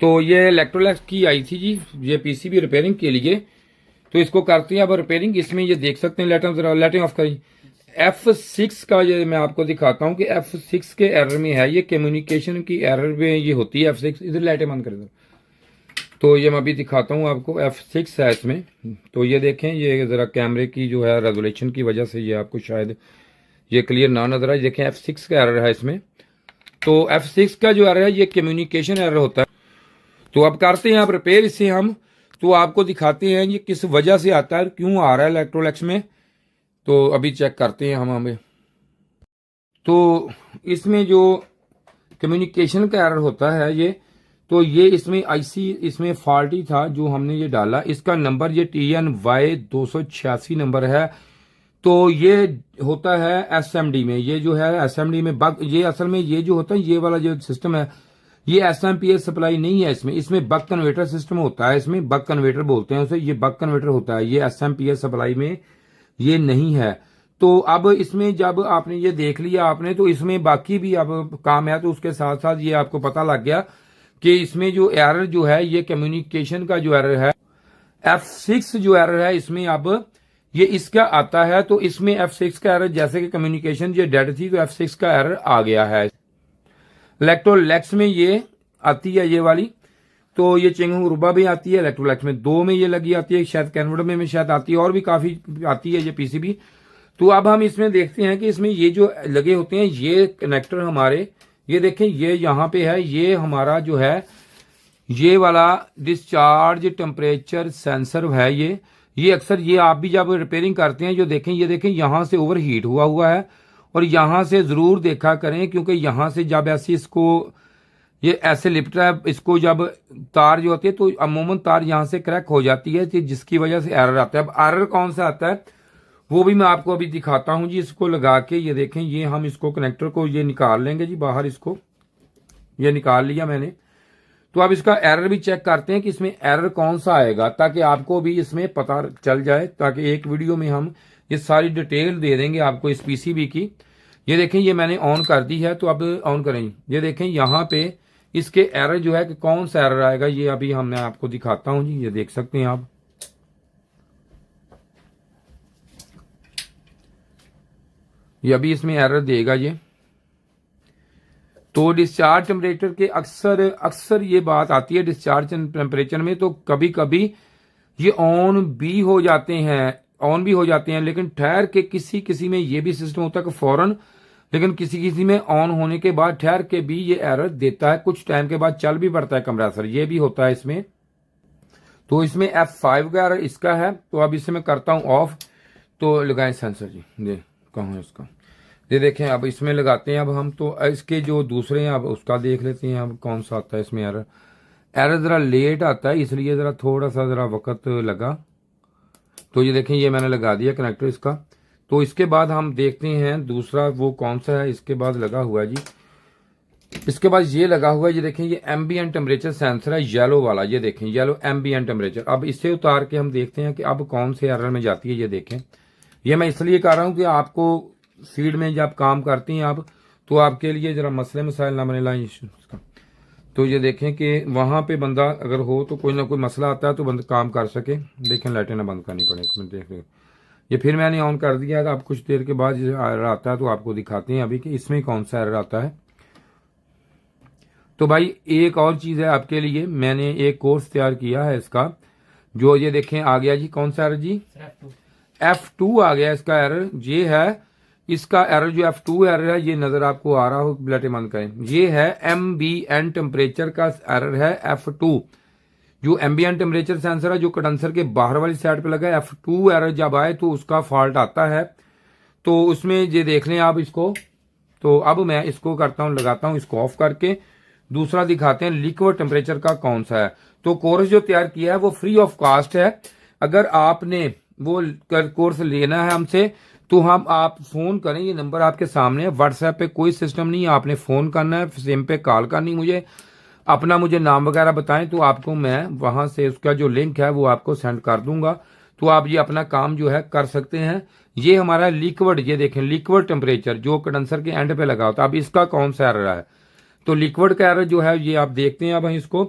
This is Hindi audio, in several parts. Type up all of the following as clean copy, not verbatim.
तो ये इलेक्ट्रोलैक्स की आई थी जी, ये पीसीबी रिपेयरिंग के लिए। तो इसको करते हैं अब रिपेयरिंग। इसमें ये देख सकते हैं, लाइटिंग ऑफ करी। F6 का ये मैं आपको दिखाता हूँ कि F6 के एरर में है, ये कम्युनिकेशन की एरर में ये होती है F6। इधर लाइटें बंद कर दो। तो ये मैं अभी दिखाता हूँ आपको, F6 है इसमें। तो ये देखें, ये जरा कैमरे की जो है रेजोल्यूशन की वजह से ये आपको शायद ये क्लियर ना नजर आए। देखें F6 का एरर है इसमें। तो F6 का जो एरर है ये कम्युनिकेशन एरर होता है। तो अब करते हैं आप रिपेयर इसे हम। तो आपको दिखाते हैं ये किस वजह से आता है, क्यों आ रहा है इलेक्ट्रोलैक्स में। तो अभी चेक करते हैं हम हमें। तो इसमें जो कम्युनिकेशन का एरर होता है ये, तो ये इसमें आईसी इसमें फॉल्टी था जो हमने ये डाला। इसका नंबर ये TNY 286 नंबर है। तो ये होता है एसएमडी में, ये जो है एसएमडी में बग, ये असल में ये जो होता है ये वाला जो सिस्टम है ये एसएमपीएस सप्लाई नहीं है इसमें बक कन्वर्टर सिस्टम होता है। इसमें बक कन्वर्टर बोलते हैं उसे, ये बक कन्वर्टर होता है, ये एसएमपीएस सप्लाई में ये नहीं है। तो अब इसमें जब आपने ये देख लिया आपने, तो इसमें बाकी भी अब काम है। तो उसके साथ साथ ये आपको पता लग गया कि इसमें जो एरर जो है ये कम्युनिकेशन का जो एरर है, F6 जो एरर है इसमें अब ये इसका आता है। तो इसमें F6 का एरर, जैसे कि कम्युनिकेशन ये डेड थी तो F6 का एरर आ गया है। इलेक्ट्रोलैक्स में ये आती है ये वाली, तो ये चिंगू रुबा भी आती है। इलेक्ट्रोलैक्स में 2 में ये लगी आती है, शायद कैनवड में शायद आती है, और भी काफी आती है ये पीसीबी। तो अब हम इसमें देखते हैं कि इसमें ये जो लगे होते हैं ये कनेक्टर हमारे, ये देखें ये यहाँ पे है, ये हमारा जो है ये वाला डिस्चार्ज टेम्परेचर सेंसर है। ये अक्सर ये आप भी जब रिपेयरिंग करते हैं जो देखें, ये देखें यहां से ओवर हीट हुआ है। और यहां से जरूर देखा करें, क्योंकि यहां से जब ऐसे इसको ये ऐसे लिपटा है, इसको जब तार जो होती है तो अमूमन तार यहां से क्रैक हो जाती है, जिसकी वजह से एरर आता है। अब एरर कौन सा आता है वो भी मैं आपको अभी दिखाता हूं जी। इसको लगा के ये देखें, ये हम इसको कनेक्टर को ये निकाल लेंगे जी बाहर, इसको ये निकाल लिया मैंने। तो अब इसका एरर भी चेक करते हैं कि इसमें एरर कौन सा आएगा, ताकि आपको भी इसमें पता चल जाए, ताकि एक वीडियो में हम ये सारी डिटेल दे देंगे आपको इस पीसीबी की। ये देखें ये मैंने ऑन कर दी है, तो अब ऑन करें। ये देखें यहाँ पे इसके एरर जो है कि कौन सा एरर आएगा ये अभी मैं आपको दिखाता हूं जी। ये देख सकते हैं आप, ये अभी इसमें एरर देगा ये। तो डिस्चार्ज टेम्परेचर के अक्सर ये बात आती है डिस्चार्ज टेम्परेचर में, तो कभी कभी ये ऑन भी हो जाते हैं, लेकिन ठहर के किसी में ये भी सिस्टम होता है कि फौरन, लेकिन किसी में ऑन होने के बाद ठहर के भी ये एरर देता है। कुछ टाइम के बाद चल भी पड़ता है कंप्रेसर, ये भी होता है इसमें। तो इसमें F5 का एरर इसका है। तो अब इसे मैं करता हूं ऑफ। तो लगाएं सेंसर जी, ये कहाँ है इसका, ये देखें अब इसमें लगाते हैं अब हम। तो इसके जो दूसरे हैं अब उसका देख लेते हैं अब कौन सा आता है इसमें एरर। जरा लेट आता है, इसलिए जरा थोड़ा सा जरा वक्त लगा। तो ये देखें ये मैंने लगा दिया कनेक्टर इसका। तो इसके बाद हम देखते हैं दूसरा वो कौन सा है। इसके बाद लगा हुआ है जी, इसके बाद ये लगा हुआ है, ये देखें ये एम्बिएंट टेम्परेचर सेंसर है, येलो वाला। ये देखें येलो एम्बिएंट टेम्परेचर। अब इसे उतार के हम देखते हैं कि अब कौन से एरर में जाती है। ये देखें, ये मैं इसलिए कर रहा हूं कि आपको फील्ड में जब काम करती हैं आप, तो आपके लिए जरा मसले मसाइल ना बने लाइन इसका। तो ये देखें कि वहां पे बंदा अगर हो तो कोई ना कोई मसला आता है तो बंदा काम कर सके। देखें लाइटें ना बंद करनी पड़े, एक मिनट देख लो। ये फिर मैंने ऑन कर दिया है। अब कुछ देर के बाद एरर आता है तो आपको दिखाते हैं अभी कि इसमें कौन सा एरर आता है। तो भाई एक और चीज है आपके लिए, मैंने एक कोर्स तैयार किया है इसका, जो ये देखें आ गया जी। कौन सा एरर जी? F2 आ गया इसका एरर। ये है इसका एरर, जो F2 एरर है ये नजर आपको आ रहा हो, लाइटें बंद करें। ये है एम्बिएंट टेम्परेचर का एरर है F2। जो एम्बिएंट टेम्परेचर सेंसर है जो कंडेंसर के बाहर वाली साइड पे लगा है, F2 एरर जब आए तो उसका फॉल्ट आता है। तो उसमें ये देख लें आप इसको। तो अब मैं इसको करता हूं, लगाता हूं इसको ऑफ करके। दूसरा दिखाते हैं लिक्विड टेम्परेचर का कौन सा है। तो कोर्स जो तैयार किया है वो फ्री ऑफ कॉस्ट है। अगर आपने वो कोर्स लेना है हमसे तो आप फोन करें, ये नंबर आपके सामने है। व्हाट्सएप पे कोई सिस्टम नहीं है, आपने फोन करना है, सिम पे कॉल करनी, मुझे नाम वगैरह बताएं तो आपको मैं वहां से उसका जो लिंक है वो आपको सेंड कर दूंगा। तो आप ये अपना काम जो है कर सकते हैं। ये हमारा लिक्विड, ये देखें लिक्विड टेम्परेचर जो कंडेंसर के एंड पे लगा होता है। अब इसका कौन सा एरर है? तो लिक्विड का एरर जो है ये आप देखते हैं अब इसको,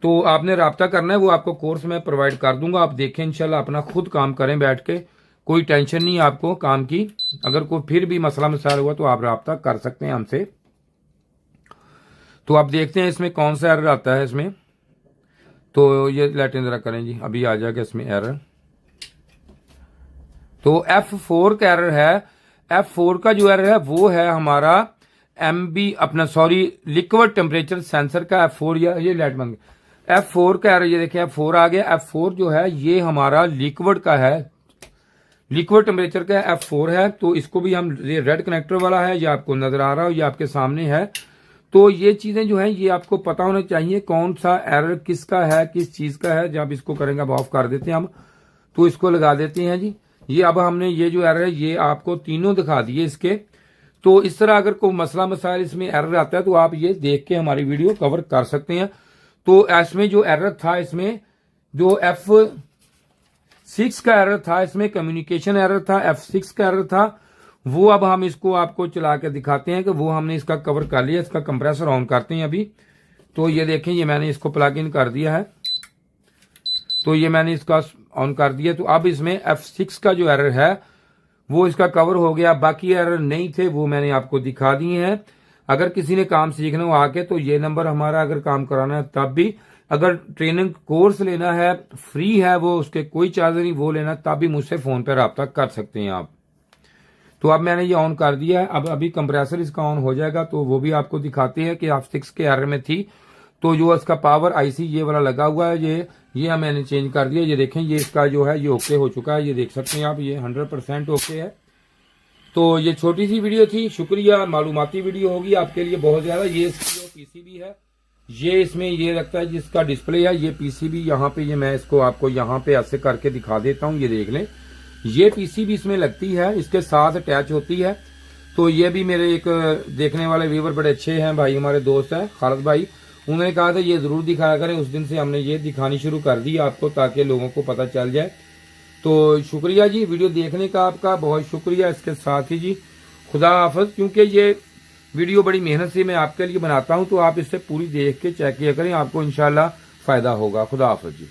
तो आपने राब्ता करना है, वो आपको कोर्स में प्रोवाइड कर दूंगा। आप देखें इंशाल्लाह, अपना खुद काम करें बैठ के, कोई टेंशन नहीं आपको काम की। अगर कोई फिर भी मसला मसाइल हुआ तो आप राब्ता कर सकते हैं हमसे। तो आप देखते हैं इसमें कौन सा एरर आता है इसमें। तो ये लाइटें जरा करें जी, अभी आ जाएगा इसमें एरर। तो F4 का एरर है। F4 का जो एरर है वो है हमारा लिक्विड टेम्परेचर सेंसर का F4, या ये लाइट बंद। F4 का एरर ये देखिए, F4 आ गया। F4 जो है ये हमारा लिक्विड का है, लिक्विड टेम्परेचर का F4 है। तो इसको भी हम, ये रेड कनेक्टर वाला है, ये आपको नजर आ रहा हो, ये आपके सामने है। तो ये चीजें जो है ये आपको पता होना चाहिए कौन सा एरर किसका है, किस चीज का है। जब इसको करेंगे, अब ऑफ कर देते हैं हम, तो इसको लगा देते हैं जी। ये अब हमने ये जो एरर है ये आपको तीनों दिखा दिए इसके। तो इस तरह अगर कोई मसला मसाइल इसमें एरर आता है तो आप ये देख के हमारी वीडियो कवर कर सकते हैं। तो इसमें जो एरर था, इसमें जो F6 का एरर था, इसमें कम्युनिकेशन एरर था, F6 का एरर था, वो अब हम इसको आपको चला के दिखाते हैं कि वो हमने इसका कवर कर लिया। इसका कंप्रेसर ऑन करते हैं अभी। तो ये देखें, ये मैंने इसको प्लग इन कर दिया है, तो ये मैंने इसका ऑन कर दिया। तो अब इसमें F6 का जो एरर है वो इसका कवर हो गया। बाकी एरर नहीं थे वो मैंने आपको दिखा दिए हैं। अगर किसी ने काम सीखना हो आके, तो ये नंबर हमारा, अगर काम कराना है तब भी, अगर ट्रेनिंग कोर्स लेना है फ्री है वो, उसके कोई चार्ज नहीं, वो लेना तब भी मुझसे फोन पर रब्ता कर सकते हैं आप। तो अब मैंने ये ऑन कर दिया है। अब अभी कंप्रेसर इसका ऑन हो जाएगा तो वो भी आपको दिखाते हैं कि F6 के एरर में थी। तो जो इसका पावर आईसी ये वाला लगा हुआ है, ये मैंने चेंज कर दिया। ये देखें, ये इसका जो है ये ओके हो चुका है, ये देख सकते हैं आप, ये 100% ओके है। तो ये छोटी सी वीडियो थी, शुक्रिया। मालूमाती वीडियो होगी आपके लिए बहुत ज्यादा। ये इसकी जो पीसीबी है, ये इसमें ये लगता है जिसका डिस्प्ले है, ये पीसीबी यहाँ पे, ये मैं इसको आपको यहाँ पे ऐसे करके दिखा देता हूँ। ये देख लें, ये पीसीबी इसमें लगती है, इसके साथ अटैच होती है। तो ये भी मेरे एक देखने वाले व्यूवर बड़े अच्छे हैं भाई, हमारे दोस्त हैं खालिद भाई, उन्होंने कहा था ये जरूर दिखाया करें। उस दिन से हमने ये दिखानी शुरू कर दी आपको, ताकि लोगों को पता चल जाए। तो शुक्रिया जी वीडियो देखने का, आपका बहुत शुक्रिया। इसके साथ ही जी खुदा हाफिज। क्योंकि ये वीडियो बड़ी मेहनत से मैं आपके लिए बनाता हूं, तो आप इससे पूरी देख के चेक किया करें, आपको इंशाल्लाह फायदा होगा। खुदा हाफिज जी।